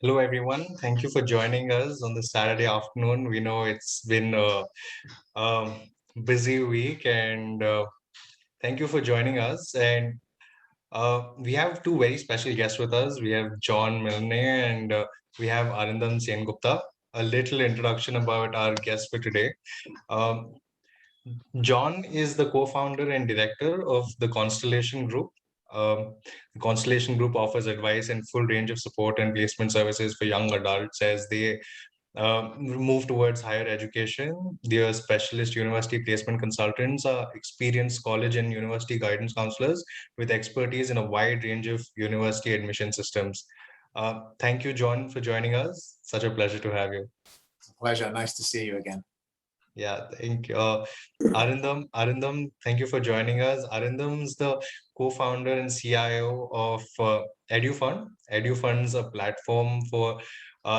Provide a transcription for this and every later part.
Hello, everyone. Thank you for joining us on this Saturday afternoon. We know it's been a busy week, and thank you for joining us. And we have two very special guests with us. We have John Milne and we have Arindam Sengupta. A little introduction about our guest for today. Um, John is the co-founder and director of the Constellation Group. The Constellation Group offers advice and full range of support and placement services for young adults as they move towards higher education. Their specialist university placement consultants are experienced college and university guidance counselors with expertise in a wide range of university admission systems. Thank you, John, for joining us. Such a pleasure to have you. It's a pleasure. Nice to see you again. Yeah, thank you. Arindam, thank you for joining us. Arindam's the co-founder and CIO of EduFund. EduFund's a platform for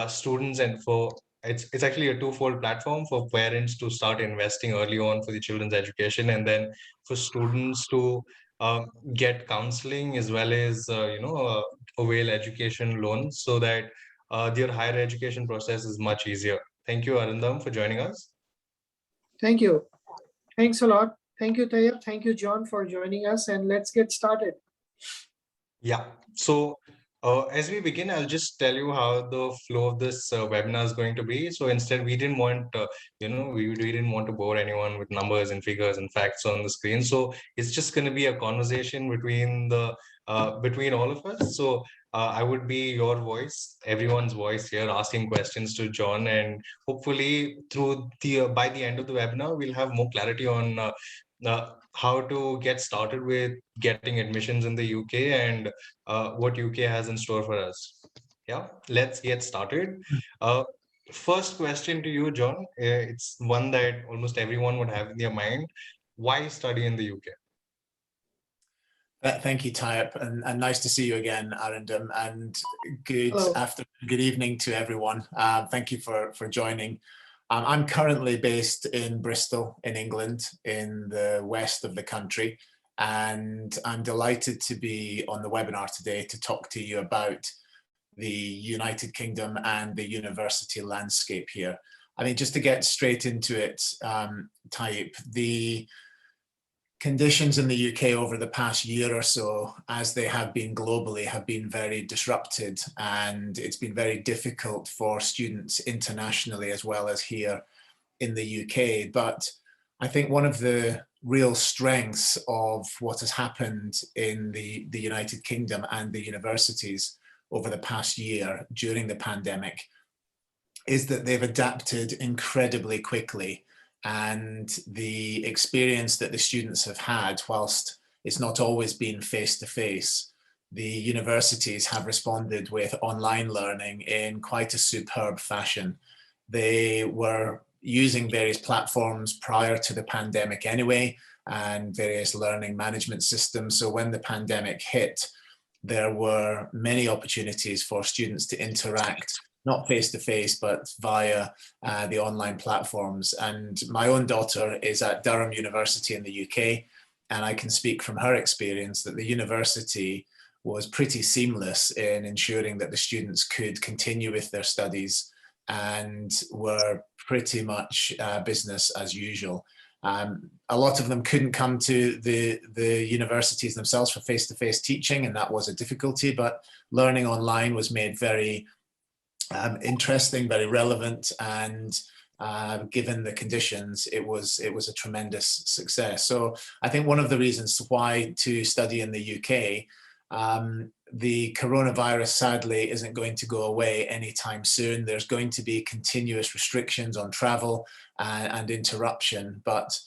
students and for it's actually a twofold platform for parents to start investing early on for the children's education, and then for students to get counseling as well as avail education loans so that their higher education process is much easier. Thank you, Arindam, for joining us. Thank you. Thanks a lot. Thank you, Tayyab. Thank you, John, for joining us. And let's get started. Yeah. So as we begin, I'll just tell you how the flow of this webinar is going to be. So instead, we didn't want, we didn't want to bore anyone with numbers and figures and facts on the screen. So it's just going to be a conversation between between all of us. So I would be your voice, everyone's voice here, asking questions to John, and hopefully through the by the end of the webinar, we'll have more clarity on how to get started with getting admissions in the UK and what UK has in store for us. Yeah, let's get started. First question to you, John. It's one that almost everyone would have in their mind. Why study in the UK? Thank you, Tayyip, and nice to see you again, Arindam, and good afternoon, good evening to everyone. Thank you for joining. I'm currently based in Bristol, in England, in the west of the country, and I'm delighted to be on the webinar today to talk to you about the United Kingdom and the university landscape here. I mean, just to get straight into it, Tayyip, the conditions in the UK over the past year or so, as they have been globally, have been very disrupted, and it's been very difficult for students internationally as well as here in the UK. But I think one of the real strengths of what has happened in the United Kingdom and the universities over the past year during the pandemic is that they've adapted incredibly quickly. And the experience that the students have had, whilst it's not always been face-to-face, the universities have responded with online learning in quite a superb fashion. They were using various platforms prior to the pandemic anyway, and various learning management systems. So when the pandemic hit, there were many opportunities for students to interact, not face-to-face, but via the online platforms. And my own daughter is at Durham University in the UK, and I can speak from her experience that the university was pretty seamless in ensuring that the students could continue with their studies and were pretty much business as usual. A lot of them couldn't come to the universities themselves for face-to-face teaching, and that was a difficulty, but learning online was made very interesting, very relevant, and given the conditions, it was a tremendous success. So I think one of the reasons why to study in the UK, the coronavirus sadly isn't going to go away anytime soon. There's going to be continuous restrictions on travel and interruption, but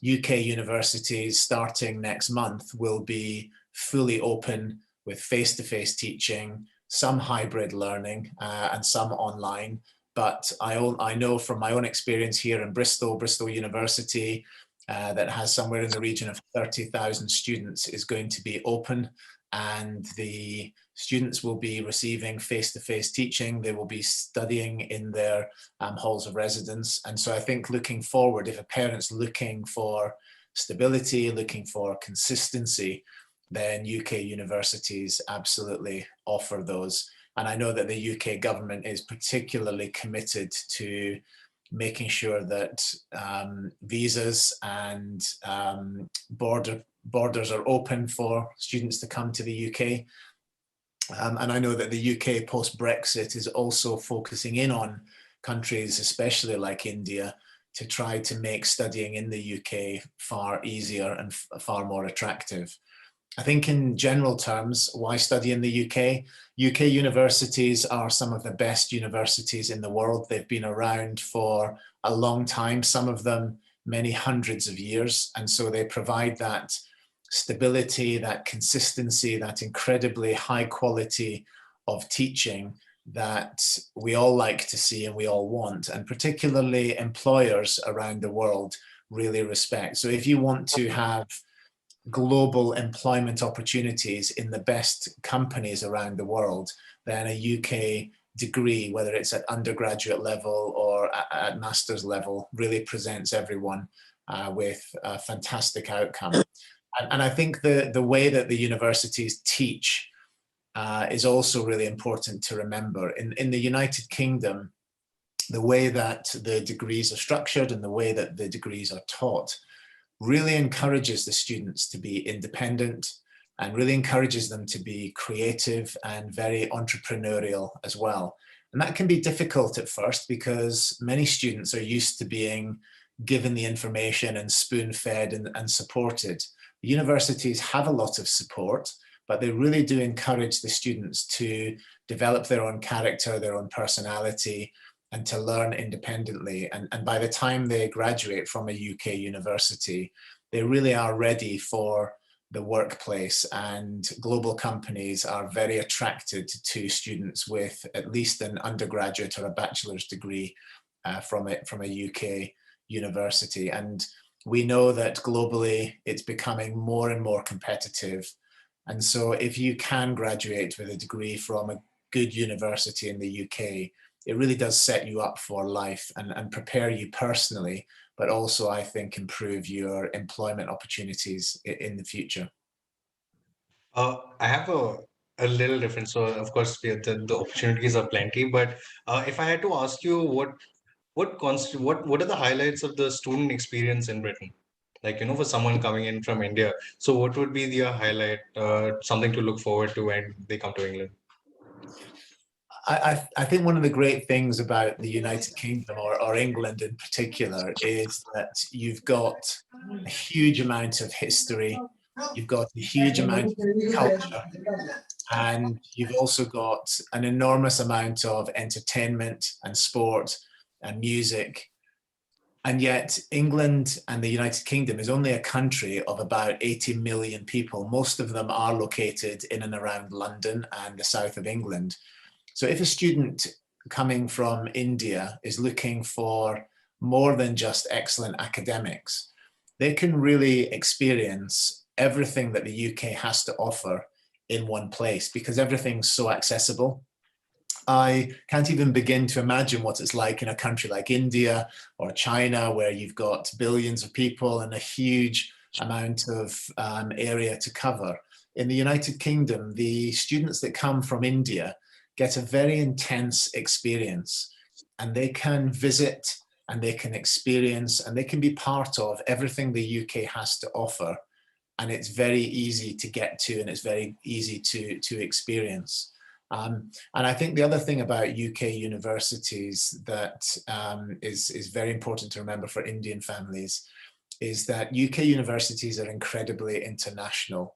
UK universities starting next month will be fully open with face-to-face teaching, some hybrid learning and some online. But I know from my own experience here in Bristol University, that has somewhere in the region of 30,000 students, is going to be open, and the students will be receiving face-to-face teaching. They will be studying in their halls of residence. And so I think looking forward, if a parent's looking for stability, looking for consistency, then UK universities absolutely offer those. And I know that the UK government is particularly committed to making sure that visas and borders are open for students to come to the UK. And I know that the UK post-Brexit is also focusing in on countries, especially like India, to try to make studying in the UK far easier and far more attractive. I think in general terms, why study in the UK? UK universities are some of the best universities in the world. They've been around for a long time, some of them many hundreds of years. And so they provide that stability, that consistency, that incredibly high quality of teaching that we all like to see and we all want, and particularly employers around the world really respect. So if you want to have global employment opportunities in the best companies around the world, then a UK degree, whether it's at undergraduate level or at master's level, really presents everyone with a fantastic outcome. And I think the way that the universities teach is also really important to remember. In the United Kingdom, the way that the degrees are structured and the way that the degrees are taught really encourages the students to be independent and really encourages them to be creative and very entrepreneurial as well. And that can be difficult at first because many students are used to being given the information and spoon-fed and supported. The universities have a lot of support, but they really do encourage the students to develop their own character, their own personality, and to learn independently. And by the time they graduate from a UK university, they really are ready for the workplace, and global companies are very attracted to students with at least an undergraduate or a bachelor's degree from a UK university. And we know that globally it's becoming more and more competitive. And so if you can graduate with a degree from a good university in the UK, it really does set you up for life and prepare you personally, but also I think improve your employment opportunities in the future. I have a little different. So of course the opportunities are plenty, but if I had to ask you what are the highlights of the student experience in Britain? Like, for someone coming in from India. So what would be the highlight, something to look forward to when they come to England? I think one of the great things about the United Kingdom or England in particular is that you've got a huge amount of history, you've got a huge amount of culture, and you've also got an enormous amount of entertainment and sport and music. And yet England and the United Kingdom is only a country of about 80 million people. Most of them are located in and around London and the south of England. So if a student coming from India is looking for more than just excellent academics, they can really experience everything that the UK has to offer in one place because everything's so accessible. I can't even begin to imagine what it's like in a country like India or China, where you've got billions of people and a huge amount of area to cover. In the United Kingdom, the students that come from India get a very intense experience, and they can visit and they can experience and they can be part of everything the UK has to offer. And it's very easy to get to, and it's very easy to experience. And I think the other thing about UK universities that is very important to remember for Indian families is that UK universities are incredibly international.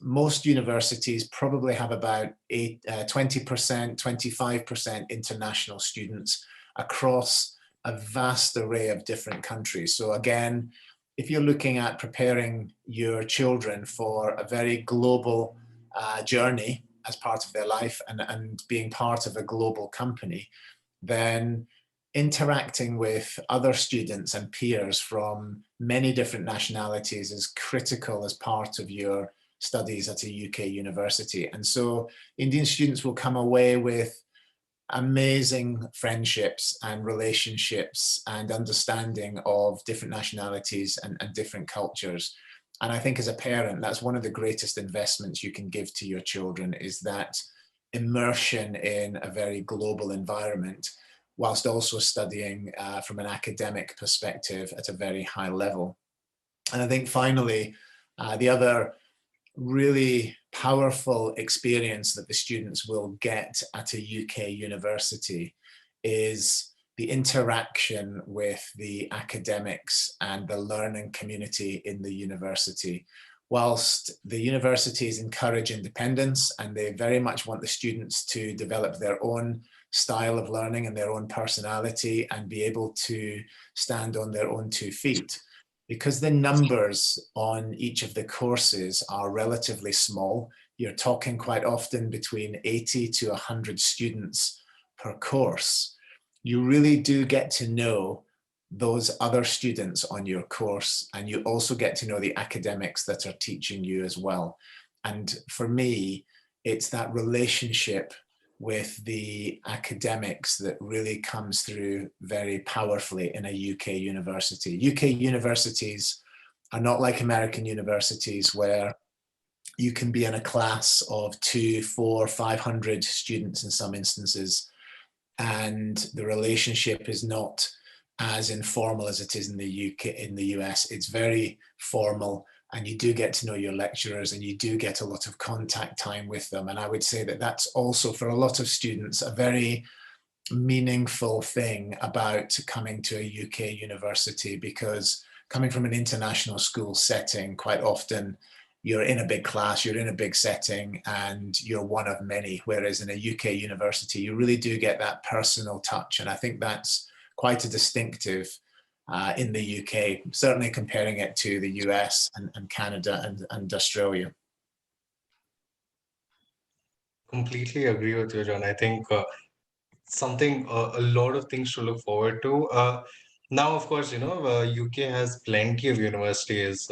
Most universities probably have about 20%, 25% international students across a vast array of different countries. So again, if you're looking at preparing your children for a very global journey as part of their life and being part of a global company, then interacting with other students and peers from many different nationalities is critical as part of your studies at a UK university. And so Indian students will come away with amazing friendships and relationships and understanding of different nationalities and different cultures. And I think as a parent, that's one of the greatest investments you can give to your children, is that immersion in a very global environment, whilst also studying from an academic perspective at a very high level. And I think finally, the other really powerful experience that the students will get at a UK university is the interaction with the academics and the learning community in the university. Whilst the universities encourage independence and they very much want the students to develop their own style of learning and their own personality and be able to stand on their own 2 feet, because the numbers on each of the courses are relatively small, you're talking quite often between 80 to 100 students per course, you really do get to know those other students on your course, and you also get to know the academics that are teaching you as well. And for me, it's that relationship with the academics that really comes through very powerfully in a UK university. UK universities are not like American universities where you can be in a class of 200, 400, 500 students in some instances, and the relationship is not as informal as it is in the UK, in the US. It's very formal, and you do get to know your lecturers and you do get a lot of contact time with them. And I would say that that's also for a lot of students a very meaningful thing about coming to a UK university, because coming from an international school setting, quite often you're in a big class, you're in a big setting, and you're one of many. Whereas in a UK university, you really do get that personal touch. And I think that's quite a distinctive in the UK, certainly comparing it to the US and Canada and Australia. Completely agree with you, John. I think something a lot of things to look forward to. Now, of course, UK has plenty of universities,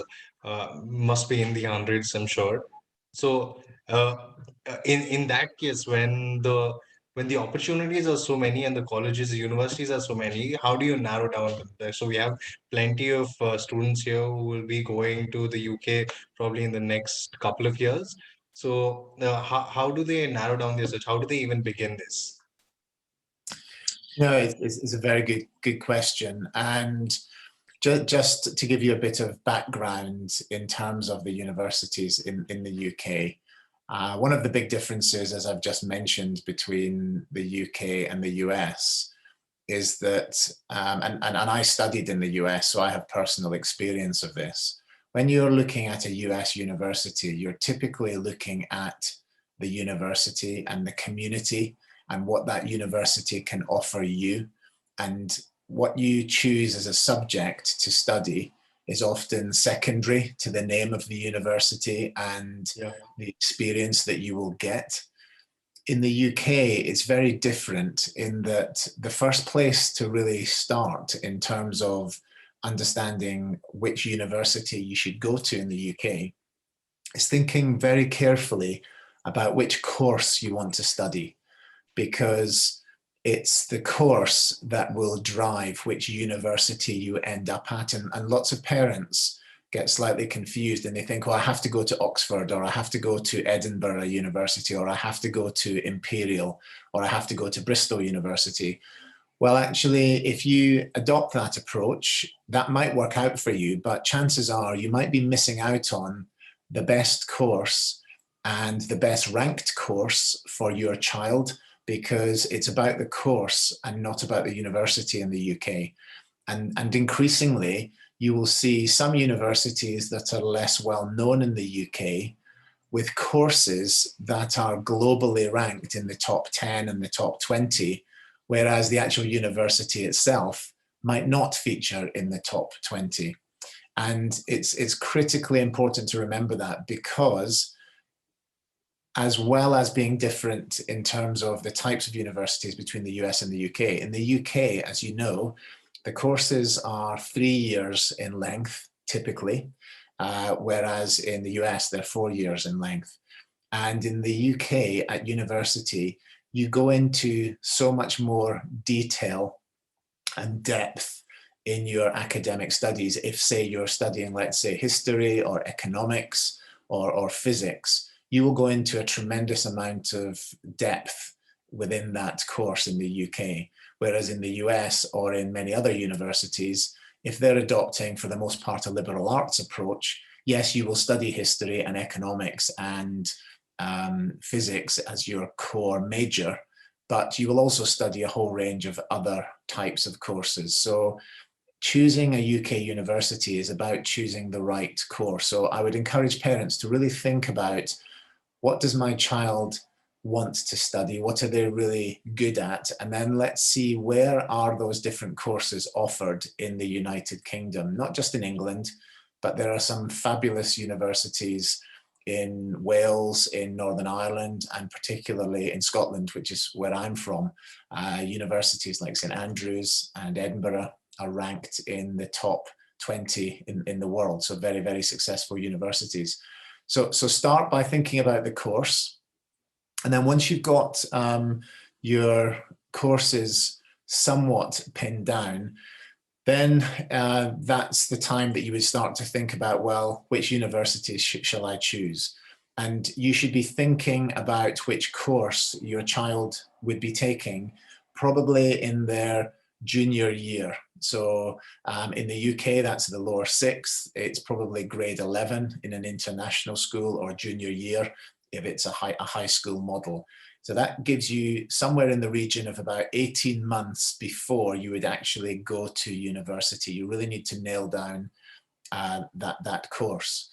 must be in the hundreds, I'm sure. So, in that case, when the opportunities are so many and the colleges, the universities are so many, how do you narrow down? So we have plenty of students here who will be going to the UK probably in the next couple of years. So, how do they narrow down their search? How do they even begin this? No, it's a very good question. And just to give you a bit of background in terms of the universities in the UK, one of the big differences, as I've just mentioned, between the UK and the US is that, and I studied in the US, so I have personal experience of this. When you're looking at a US university, you're typically looking at the university and the community and what that university can offer you. And what you choose as a subject to study is often secondary to the name of the university and the experience that you will get. In the UK, it's very different in that the first place to really start in terms of understanding which university you should go to in the UK is thinking very carefully about which course you want to study, because it's the course that will drive which university you end up at. And lots of parents get slightly confused and they think, oh, I have to go to Oxford, or I have to go to Edinburgh University, or I have to go to Imperial, or I have to go to Bristol University. Well, actually, if you adopt that approach, that might work out for you, but chances are you might be missing out on the best course and the best ranked course for your child, because it's about the course and not about the university in the UK. And increasingly, you will see some universities that are less well known in the UK with courses that are globally ranked in the top 10 and the top 20, whereas the actual university itself might not feature in the top 20. And it's critically important to remember that, because as well as being different in terms of the types of universities between the US and the UK. In the UK, as you know, the courses are 3 years in length, typically, whereas in the US, they're 4 years in length. And in the UK at university, you go into so much more detail and depth in your academic studies. If, say, you're studying, let's say, history or economics or physics, you will go into a tremendous amount of depth within that course in the UK. Whereas in the US or in many other universities, if they're adopting, for the most part, a liberal arts approach, yes, you will study history and economics and physics as your core major, but you will also study a whole range of other types of courses. So choosing a UK university is about choosing the right course. So I would encourage parents to really think about, what does my child want to study? What are they really good at? And then let's see, where are those different courses offered in the United Kingdom, not just in England, but there are some fabulous universities in Wales, in Northern Ireland, and particularly in Scotland, which is where I'm from. Universities like St Andrews and Edinburgh are ranked in the top 20 in the world. So very, very successful universities. So start by thinking about the course. And then once you've got your courses somewhat pinned down, then that's the time that you would start to think about, well, which universities shall I choose? And you should be thinking about which course your child would be taking, probably in their junior year. So in the UK, that's the lower sixth. It's probably grade 11 in an international school, or junior year if it's a high school model. So that gives you somewhere in the region of about 18 months before you would actually go to university. You really need to nail down that course.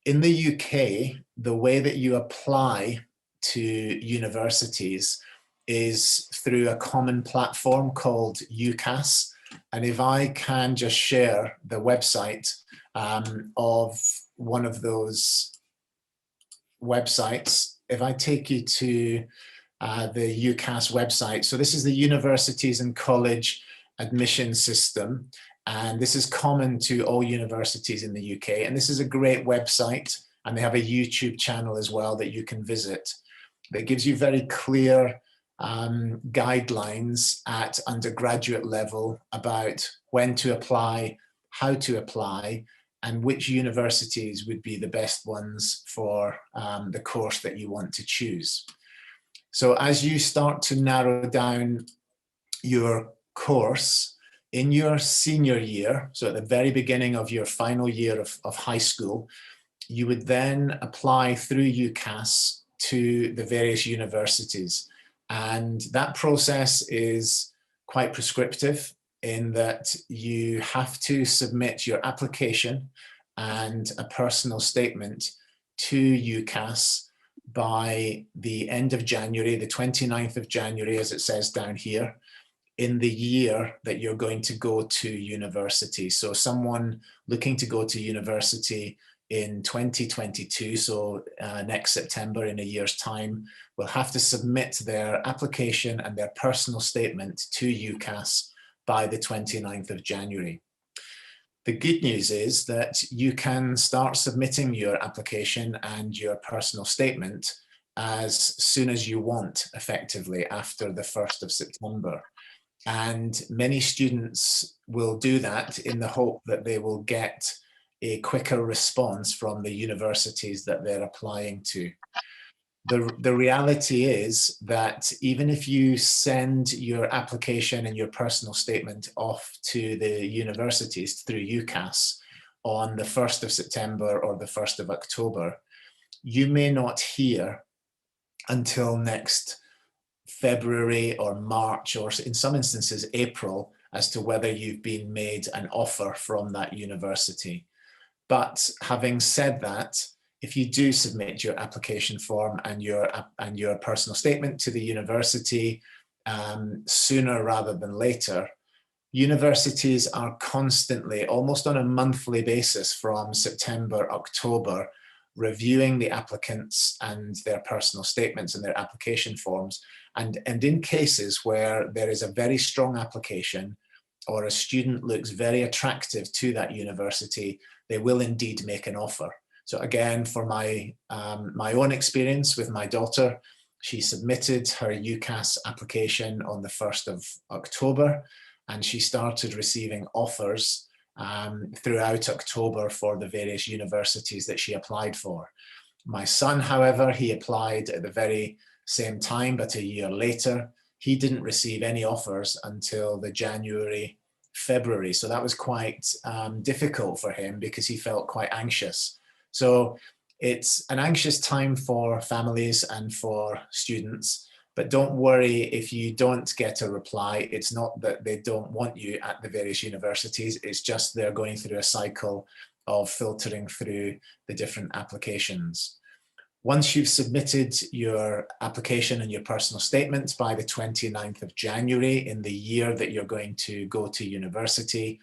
In the UK, the way that you apply to universities is through a common platform called UCAS. And if I can just share the website of one of those websites, if I take you to the UCAS website. So this is the Universities and College Admission System, and this is common to all universities in the UK. And this is a great website, and they have a YouTube channel as well that you can visit that gives you very clear guidelines at undergraduate level about when to apply, how to apply, and which universities would be the best ones for the course that you want to choose. So as you start to narrow down your course in your senior year, so at the very beginning of your final year of high school, you would then apply through UCAS to the various universities. And that process is quite prescriptive in that you have to submit your application and a personal statement to UCAS by the end of January, the 29th of January, as it says down here, in the year that you're going to go to university. So someone looking to go to university in 2022, so next September, in a year's time, will have to submit their application and their personal statement to UCAS by the 29th of January. The good news is that you can start submitting your application and your personal statement as soon as you want, effectively, after the 1st of September. And many students will do that in the hope that they will get a quicker response from the universities that they're applying to. The reality is that even if you send your application and your personal statement off to the universities through UCAS on the 1st of September or the 1st of October, you may not hear until next February or March, or in some instances April, as to whether you've been made an offer from that university. But having said that, if you do submit your application form and your personal statement to the university sooner rather than later, universities are constantly, almost on a monthly basis from September, October, reviewing the applicants and their personal statements and their application forms. And in cases where there is a very strong application or a student looks very attractive to that university, they will indeed make an offer. So again, for my own experience with my daughter, she submitted her UCAS application on the 1st of October, and she started receiving offers throughout October for the various universities that she applied for. My son, however, he applied at the very same time, but a year later. He didn't receive any offers until the January, February. So that was quite difficult for him because he felt quite anxious. So it's an anxious time for families and for students. But don't worry if you don't get a reply. It's not that they don't want you at the various universities. It's just they're going through a cycle of filtering through the different applications. Once you've submitted your application and your personal statement by the 29th of January in the year that you're going to go to university,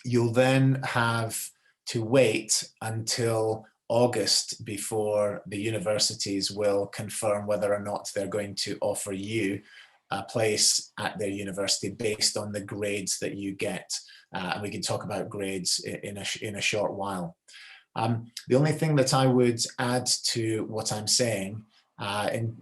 you'll then have to wait until August before the universities will confirm whether or not they're going to offer you a place at their university based on the grades that you get. And we can talk about grades in a short while. The only thing that I would add to what I'm saying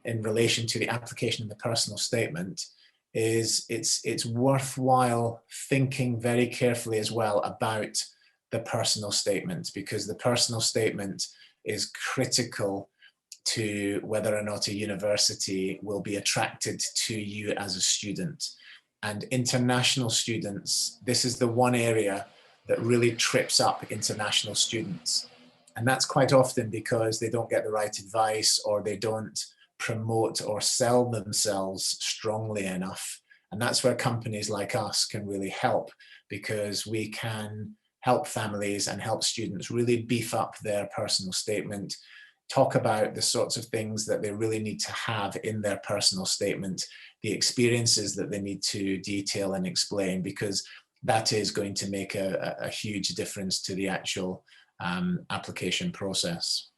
in relation to the application and the personal statement is it's worthwhile thinking very carefully as well about the personal statement, because the personal statement is critical to whether or not a university will be attracted to you as a student. And international students, this is the one area that really trips up international students. And that's quite often because they don't get the right advice, or they don't promote or sell themselves strongly enough. And that's where companies like us can really help, because we can help families and help students really beef up their personal statement, talk about the sorts of things that they really need to have in their personal statement, the experiences that they need to detail and explain, because that is going to make a huge difference to the actual application process.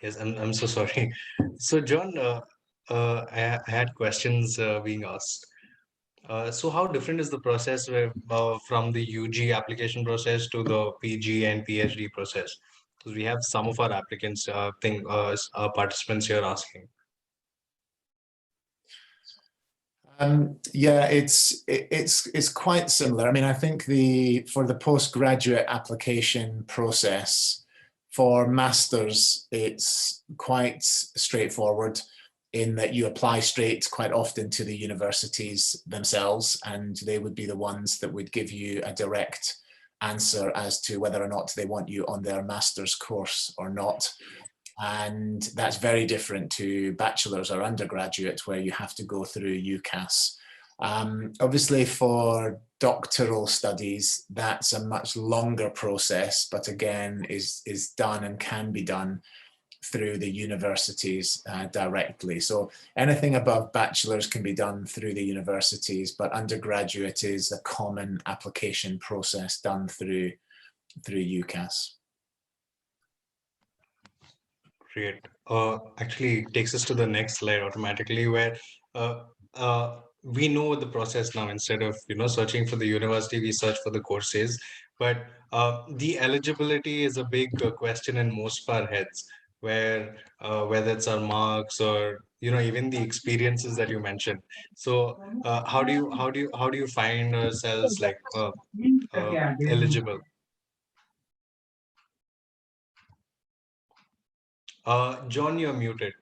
Yes, I'm so sorry. So, John, I had questions being asked. So how different is the process from the UG application process to the PG and PhD process? Because we have some of our applicants, participants here asking. Yeah, it's quite similar. I mean, I think for the postgraduate application process for masters, it's quite straightforward in that you apply straight quite often to the universities themselves, and they would be the ones that would give you a direct answer as to whether or not they want you on their master's course or not. And that's very different to bachelor's or undergraduate, where you have to go through UCAS. Obviously for doctoral studies, that's a much longer process, but again is done and can be done through the universities directly. So anything above bachelor's can be done through the universities, but undergraduate is a common application process done through UCAS. Great. Actually takes us to the next slide automatically, where uh, we know the process now. Instead of searching for the university, we search for the courses. But the eligibility is a big question in most of our heads, where whether it's our marks or even the experiences that you mentioned. So how do you find ourselves like eligible? John, you're muted.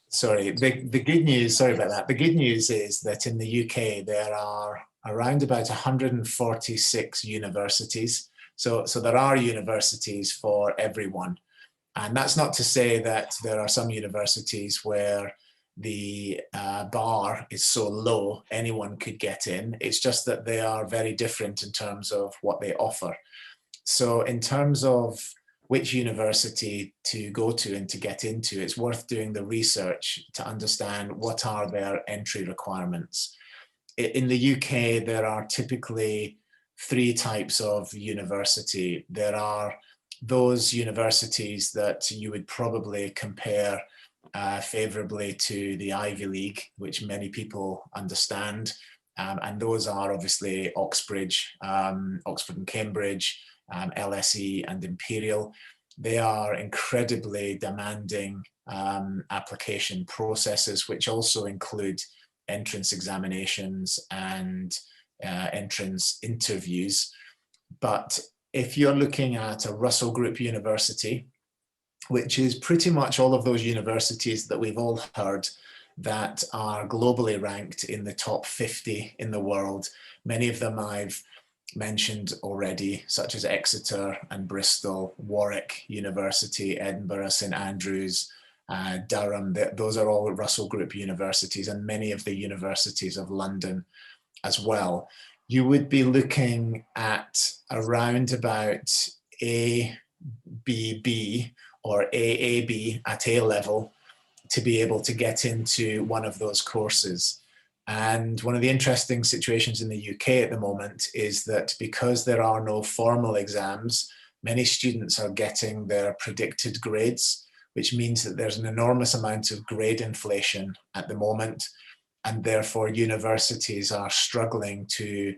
Sorry, the good news, sorry about that. The good news is that in the UK, there are around about 146 universities. So there are universities for everyone. And that's not to say that there are some universities where the bar is so low, anyone could get in. It's just that they are very different in terms of what they offer. So in terms of which university to go to and to get into, it's worth doing the research to understand what are their entry requirements. In the UK, there are typically three types of university. There are those universities that you would probably compare favorably to the Ivy League, which many people understand. And those are obviously Oxbridge, Oxford and Cambridge, LSE and Imperial. They are incredibly demanding application processes, which also include entrance examinations and entrance interviews. But if you're looking at a Russell Group university, which is pretty much all of those universities that we've all heard that are globally ranked in the top 50 in the world, many of them I've mentioned already, such as Exeter and Bristol, Warwick University, Edinburgh, St Andrews, Durham. Those are all Russell Group universities, and many of the universities of London as well. You would be looking at around about ABB or AAB at A level to be able to get into one of those courses. And one of the interesting situations in the UK at the moment is that because there are no formal exams, many students are getting their predicted grades, which means that there's an enormous amount of grade inflation at the moment. And therefore universities are struggling to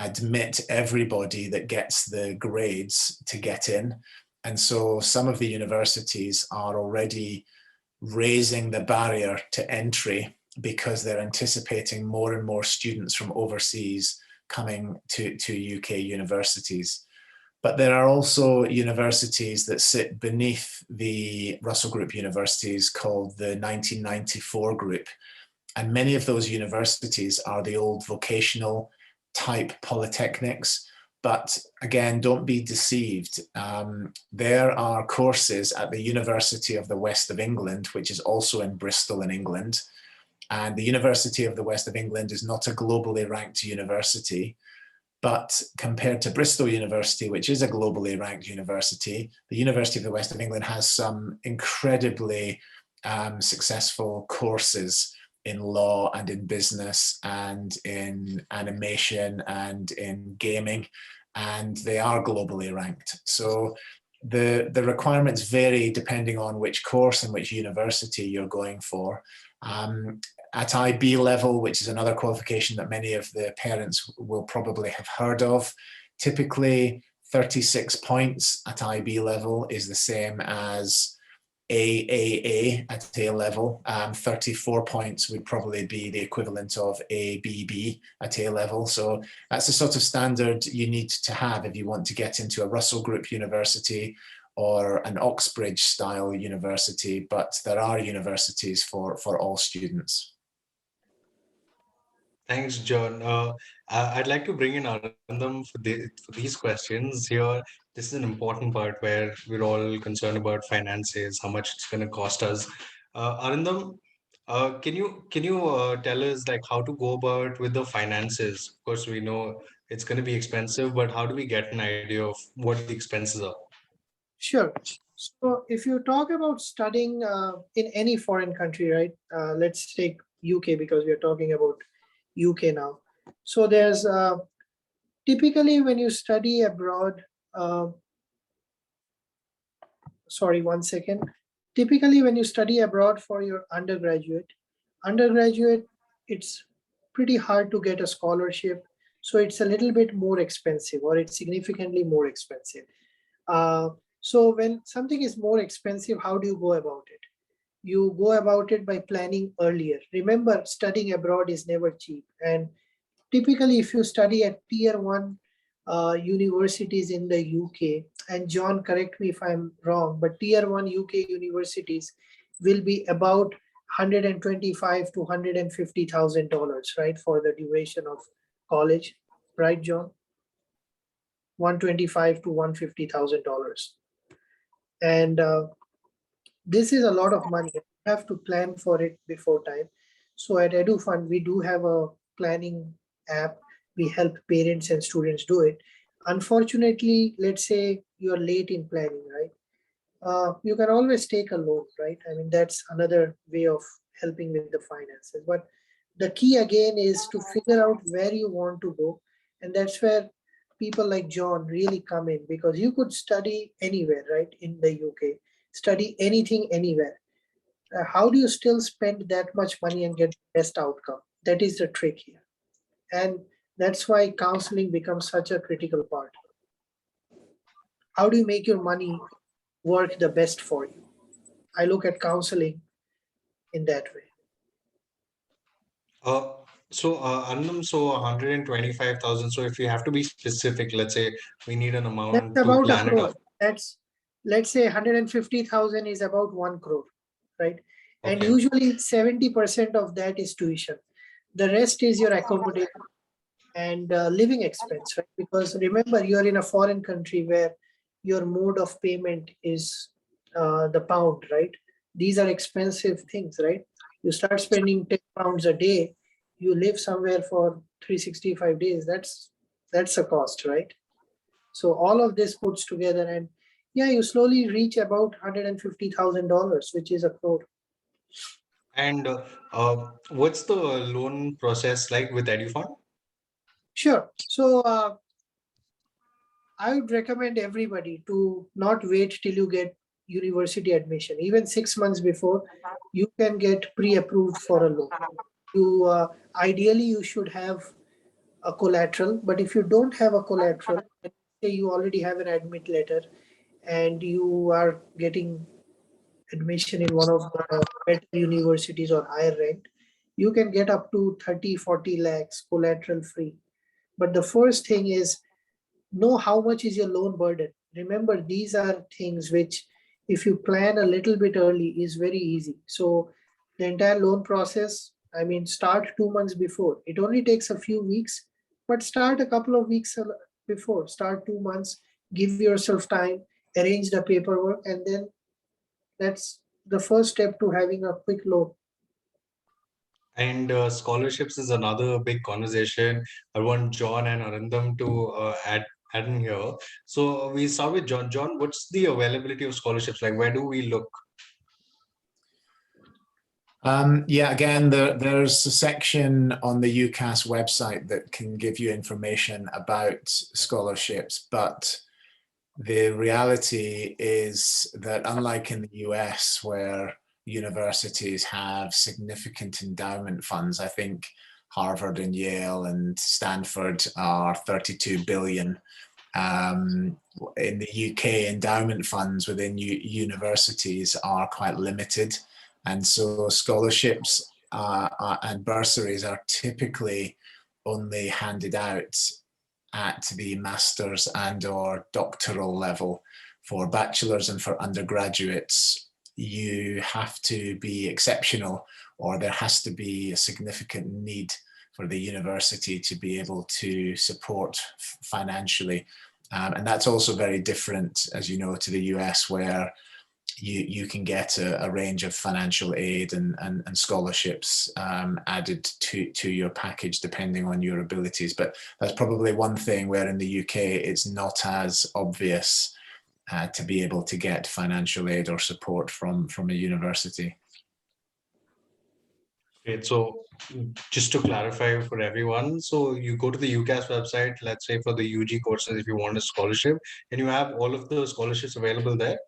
admit everybody that gets the grades to get in. And so some of the universities are already raising the barrier to entry because they're anticipating more and more students from overseas coming to UK universities. But there are also universities that sit beneath the Russell Group universities called the 1994 group. And many of those universities are the old vocational type polytechnics. But again, don't be deceived. There are courses at the University of the West of England, which is also in Bristol in England. And the University of the West of England is not a globally ranked university. But compared to Bristol University, which is a globally ranked university, the University of the West of England has some incredibly successful courses in law and in business and in animation and in gaming, and they are globally ranked. So the requirements vary depending on which course and which university you're going for. At IB level, which is another qualification that many of the parents will probably have heard of, typically 36 points at IB level is the same as AAA at A level. 34 points would probably be the equivalent of ABB at A level. So that's the sort of standard you need to have if you want to get into a Russell Group university or an Oxbridge style university, but there are universities for all students. Thanks, John. I'd like to bring in Arindam for these questions here. This is an important part where we're all concerned about finances, how much it's going to cost us. Arindam, can you tell us like how to go about with the finances? Of course, we know it's going to be expensive, but how do we get an idea of what the expenses are? Sure. So if you talk about studying in any foreign country, right? Let's take UK because we are talking about UK now. So there's typically when you study abroad, sorry, 1 second. Typically when you study abroad for your undergraduate, it's pretty hard to get a scholarship. So it's a little bit more expensive, or it's significantly more expensive. So when something is more expensive, how do you go about it? You go about it by planning earlier. Remember, studying abroad is never cheap. And typically, if you study at tier 1 universities in the UK, and John, correct me if I'm wrong, but tier 1 UK universities will be about $125,000 to $150,000, right, for the duration of college, right, John? $125,000 to $150,000. And this is a lot of money. You have to plan for it before time. So at EduFund, we do have a planning app. We help parents and students do it. Unfortunately, let's say you're late in planning, right? You can always take a loan, right? I mean, that's another way of helping with the finances. But the key again is to figure out where you want to go. And that's where people like John really come in, because you could study anywhere, right? In the UK, study anything, anywhere. How do you still spend that much money and get the best outcome? That is the trick here. And that's why counseling becomes such a critical part. How do you make your money work the best for you? I look at counseling in that way. Uh, Annam, so 125,000. So if you have to be specific, let's say we need an That's amount to about a plan it crore. out. That's, let's say 150,000 is about 1 crore, right? And Okay. usually 70% of that is tuition. The rest is your accommodation and living expense, right? Because remember, you're in a foreign country where your mode of payment is the pound, right? These are expensive things, right? You start spending 10 pounds a day, you live somewhere for 365 days. That's a cost, right? So all of this puts together, and yeah, you slowly reach about $150,000, which is a crore. And what's the loan process like with EduFund? Sure. So I would recommend everybody to not wait till you get university admission. Even 6 months before, you can get pre-approved for a loan. You ideally you should have a collateral, but if you don't have a collateral, let's say you already have an admit letter and you are getting admission in one of the better universities or higher ranked, you can get up to 30, 40 lakhs collateral free. But the first thing is know how much is your loan burden. Remember, these are things which, if you plan a little bit early, is very easy. So the entire loan process, I mean, start 2 months before. It only takes a few weeks, but start a couple of weeks before. Start 2 months, give yourself time, arrange the paperwork, and then that's the first step to having a quick loan. And scholarships is another big conversation. I want John and Arindam to add in here. So we start with John. John, what's the availability of scholarships? Like, where do we look? Yeah, again, there's a section on the UCAS website that can give you information about scholarships, but the reality is that unlike in the US, where universities have significant endowment funds, I think Harvard and Yale and Stanford are 32 billion. In the UK, endowment funds within universities are quite limited. And so scholarships and bursaries are typically only handed out at the master's and or doctoral level. For bachelor's and for undergraduates, you have to be exceptional, or there has to be a significant need for the university to be able to support financially. And that's also very different, as you know, to the US, where you can get a range of financial aid and scholarships added to your package depending on your abilities. But that's probably one thing where in the UK it's not as obvious to be able to get financial aid or support from a university. Great. So just to clarify for everyone, so you go to the UCAS website, let's say for the UG courses, if you want a scholarship, and you have all of the scholarships available there.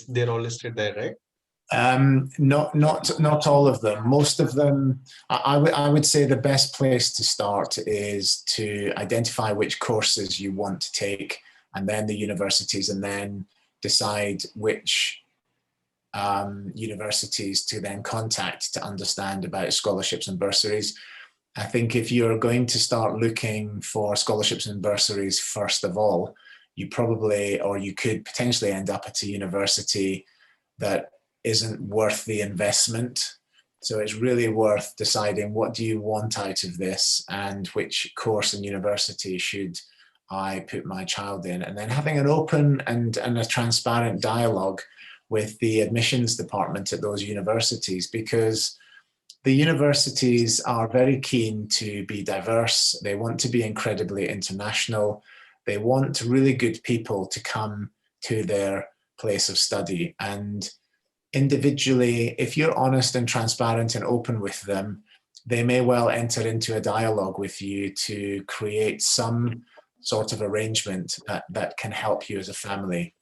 They're all listed there, right? Not all of them. Most of them, I would say the best place to start is to identify which courses you want to take, and then the universities, and then decide which universities to then contact to understand about scholarships and bursaries. I think if you're going to start looking for scholarships and bursaries, first of all, you probably, or you could potentially end up at a university that isn't worth the investment. So it's really worth deciding, what do you want out of this, and which course and university should I put my child in? And then having an open and a transparent dialogue with the admissions department at those universities, because the universities are very keen to be diverse. They want to be incredibly international. They want really good people to come to their place of study. And individually, if you're honest and transparent and open with them, they may well enter into a dialogue with you to create some sort of arrangement that can help you as a family.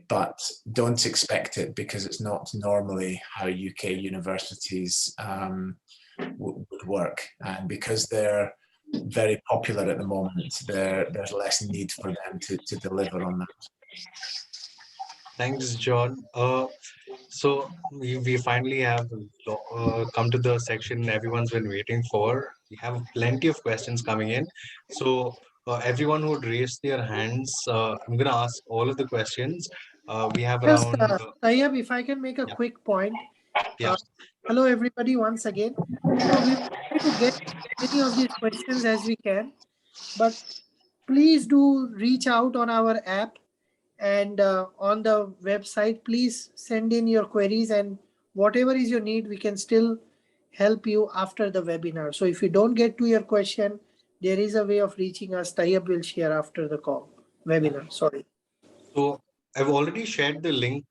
But don't expect it, because it's not normally how UK universities would work. And because they're very popular at the moment, there's less need for them to deliver on that. Thanks, John. So we finally have come to the section everyone's been waiting for. We have plenty of questions coming in. So everyone who would raise their hands, I'm going to ask all of the questions. We have Just, around, Tayyab, if I can make a yeah, quick point. yeah. Hello, everybody, once again. So we will try to get many of these questions as we can, but please do reach out on our app and on the website. Please send in your queries, and whatever is your need, we can still help you after the webinar. So if you don't get to your question, there is a way of reaching us. Tayyab will share after the webinar. Sorry. So I've already shared the link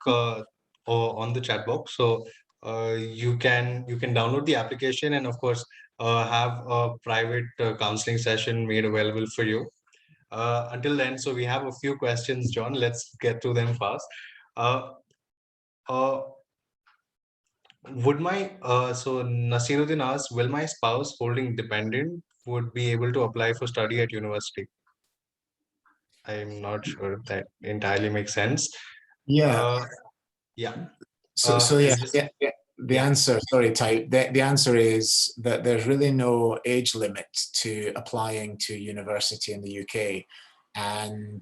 on the chat box. So you can download the application and of course have a private counseling session made available for you. Until then, so we have a few questions, John. Let's get to them fast. Uh, uh, would my so Nasiruddin asks, will my spouse holding dependent would be able to apply for study at university? I'm not sure if that entirely makes sense. Yeah. Uh, yeah. So Is yeah, this the yeah? answer, sorry, Ty, the answer is that there's really no age limit to applying to university in the UK. And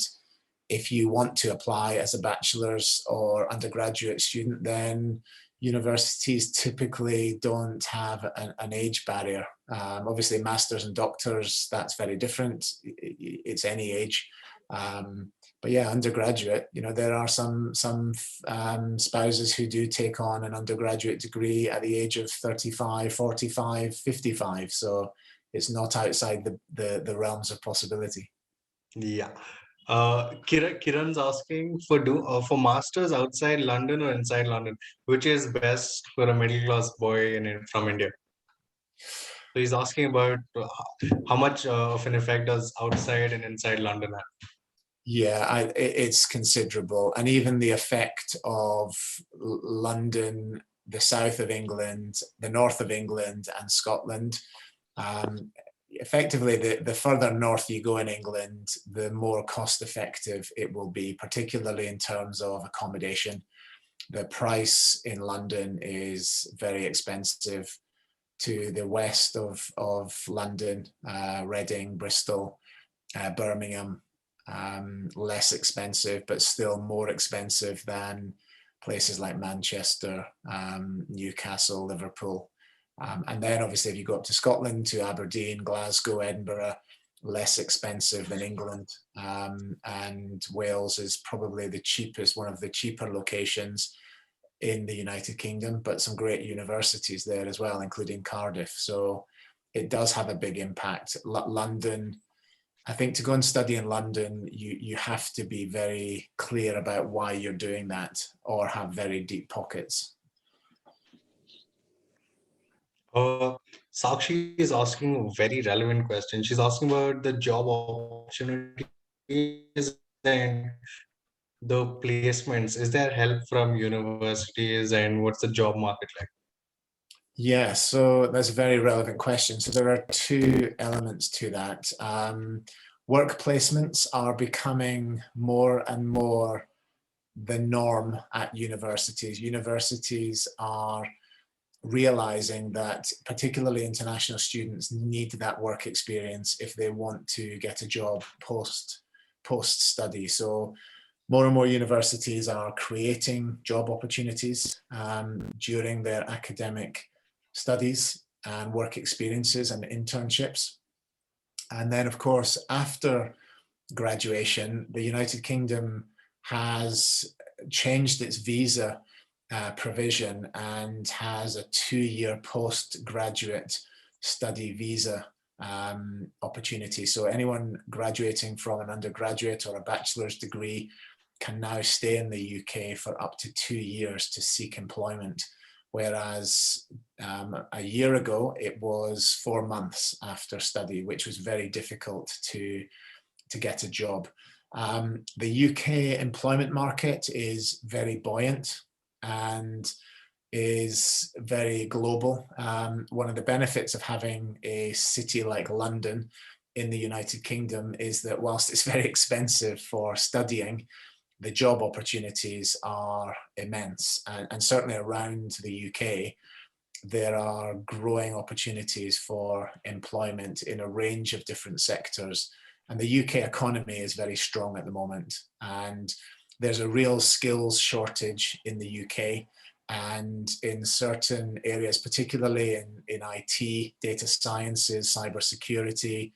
if you want to apply as a bachelor's or undergraduate student, then universities typically don't have an age barrier. Obviously, masters and doctors, that's very different. It's any age. But yeah, undergraduate, there are some spouses who do take on an undergraduate degree at the age of 35, 45, 55. So it's not outside the realms of possibility. Yeah. Kiran's asking for masters outside London or inside London, which is best for a middle class boy from India. So he's asking about how much of an effect does outside and inside London have? Yeah, it's considerable. And even the effect of London, the south of England, the north of England and Scotland, effectively the further north you go in England, the more cost effective it will be, particularly in terms of accommodation. The price in London is very expensive. To the west of London, Reading, Bristol, Birmingham, less expensive, but still more expensive than places like Manchester, Newcastle, Liverpool. And then obviously if you go up to Scotland, to Aberdeen, Glasgow, Edinburgh, less expensive than England. And Wales is probably the cheapest, one of the cheaper locations in the United Kingdom, but some great universities there as well, including Cardiff. So it does have a big impact. London, I think to go and study in London, you have to be very clear about why you're doing that or have very deep pockets. Sakshi is asking a very relevant question. She's asking about the job opportunities and the placements. Is there help from universities and what's the job market like? Yeah, so that's a very relevant question. So there are two elements to that. Work placements are becoming more and more the norm at universities. Universities are realizing that particularly international students need that work experience if they want to get a job post study. So more and more universities are creating job opportunities during their academic studies and work experiences and internships. And then of course, after graduation, the United Kingdom has changed its visa provision and has a 2-year postgraduate study visa opportunity. So anyone graduating from an undergraduate or a bachelor's degree can now stay in the UK for up to 2 years to seek employment. Whereas a year ago, it was 4 months after study, which was very difficult to get a job. The UK employment market is very buoyant, and is very global. One of the benefits of having a city like London in the United Kingdom is that whilst it's very expensive for studying, the job opportunities are immense. And certainly around the UK, there are growing opportunities for employment in a range of different sectors. And the UK economy is very strong at the moment. And there's a real skills shortage in the UK. And in certain areas, particularly in IT, data sciences, cybersecurity,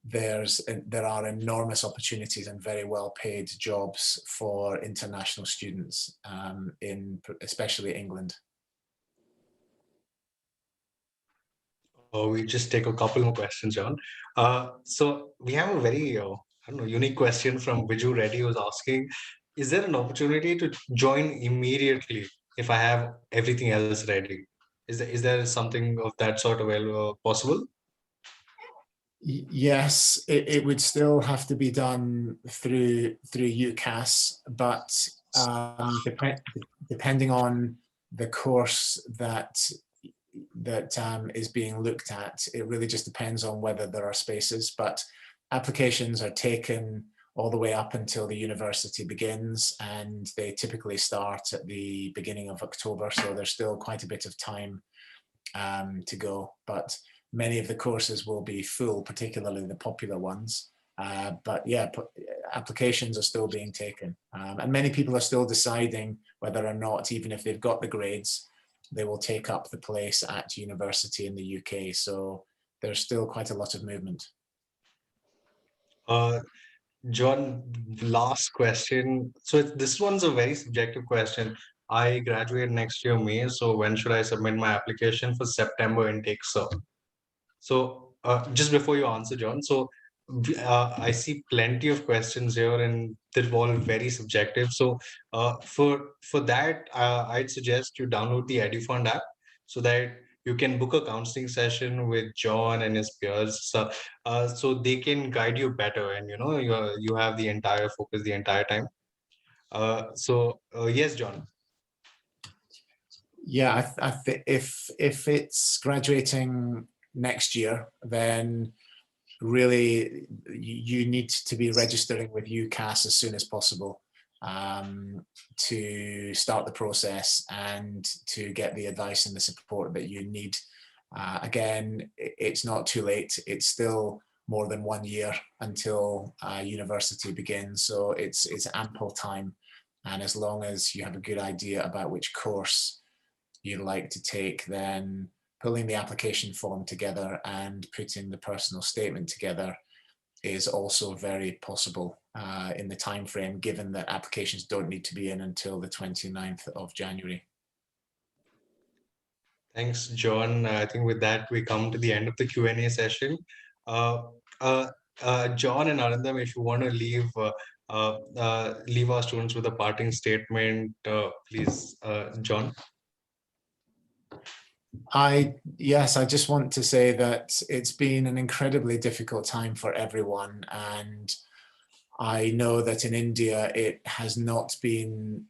there are enormous opportunities and very well-paid jobs for international students in especially England. We just take a couple more questions, John. So we have a very I don't know, unique question from Viju Reddy, who's asking, is there an opportunity to join immediately if I have everything else ready? Is there something of that sort of possible? Yes, it would still have to be done through UCAS, but depending on the course that is being looked at, it really just depends on whether there are spaces. But applications are taken all the way up until the university begins, and they typically start at the beginning of October, so there's still quite a bit of time to go. But many of the courses will be full, particularly the popular ones. But yeah, applications are still being taken. And many people are still deciding whether or not, even if they've got the grades, they will take up the place at university in the UK. So there's still quite a lot of movement. John, last question. So this one's a very subjective question. I graduate next year, May. So when should I submit my application for September intake, sir? So just before you answer, John, so I see plenty of questions here, and they're all very subjective. So for that, I'd suggest you download the EduFund app so that you can book a counseling session with John and his peers, so they can guide you better, and you have the entire focus the entire time. Yes, John. Yeah, if it's graduating next year, then really you need to be registering with UCAS as soon as possible to start the process and to get the advice and the support that you need. Again, it's not too late. It's still more than 1 year until university begins, so it's ample time. And as long as you have a good idea about which course you'd like to take, then pulling the application form together and putting the personal statement together is also very possible in the time frame, given that applications don't need to be in until the 29th of January. Thanks, John. I think with that, we come to the end of the Q&A session. John and Arindam, if you want to leave our students with a parting statement, please, John. Yes, I just want to say that it's been an incredibly difficult time for everyone, and I know that in India it has not been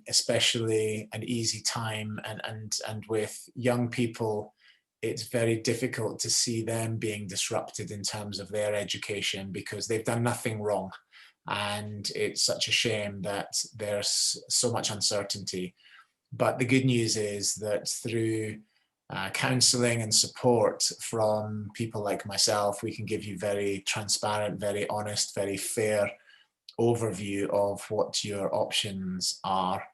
especially an easy time, and with young people it's very difficult to see them being disrupted in terms of their education because they've done nothing wrong, and it's such a shame that there's so much uncertainty. But the good news is that through counseling and support from people like myself, we can give you very transparent, very honest, very fair overview of what your options are.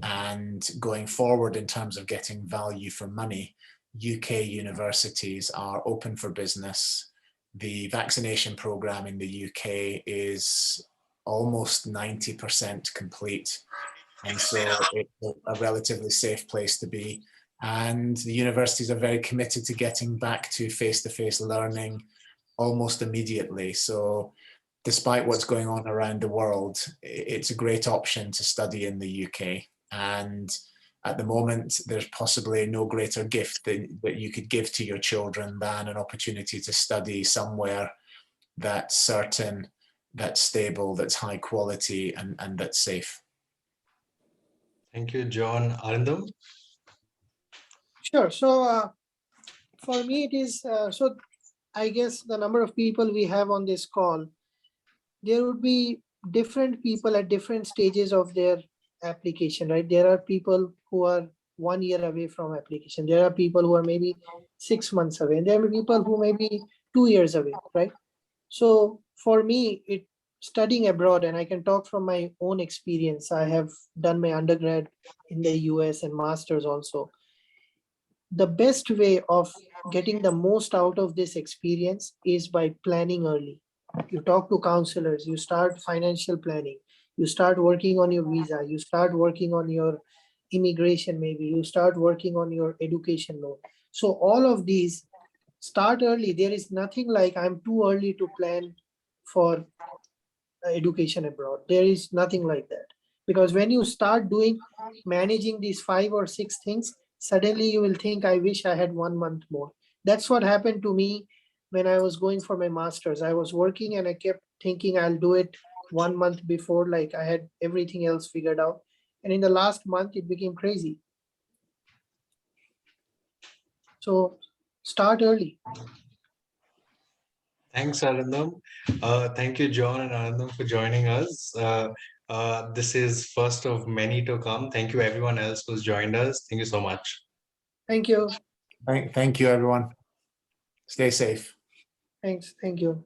And going forward in terms of getting value for money, UK universities are open for business. The vaccination program in the UK is almost 90% complete. And so it's a relatively safe place to be. And the universities are very committed to getting back to face-to-face learning almost immediately. So despite what's going on around the world, it's a great option to study in the UK. And at the moment, there's possibly no greater gift that you could give to your children than an opportunity to study somewhere that's certain, that's stable, that's high quality, and that's safe. Thank you, John. Arindam? Sure. So for me, it is so I guess the number of people we have on this call, there would be different people at different stages of their application, right? There are people who are 1 year away from application. There are people who are maybe 6 months away. And there are people who may be 2 years away, right? So for me, it studying abroad, and I can talk from my own experience. I have done my undergrad in the US and masters also. The best way of getting the most out of this experience is by planning early. You talk to counselors, you start financial planning, you start working on your visa, you start working on your immigration, maybe you start working on your education loan. So all of these start early. There is nothing like I'm too early to plan for education abroad. There is nothing like that, because when you start doing managing these 5 or 6 things, suddenly you will think, I wish I had 1 month more. That's what happened to me when I was going for my masters. I was working and I kept thinking I'll do it 1 month before, like I had everything else figured out, and in the last month it became crazy. So start early. Thanks, Arindam. Thank you, John and Arindam, for joining us. This is first of many to come. Thank you, everyone else who's joined us. Thank you so much. Thank you. Thank you, everyone. Stay safe. Thanks. Thank you.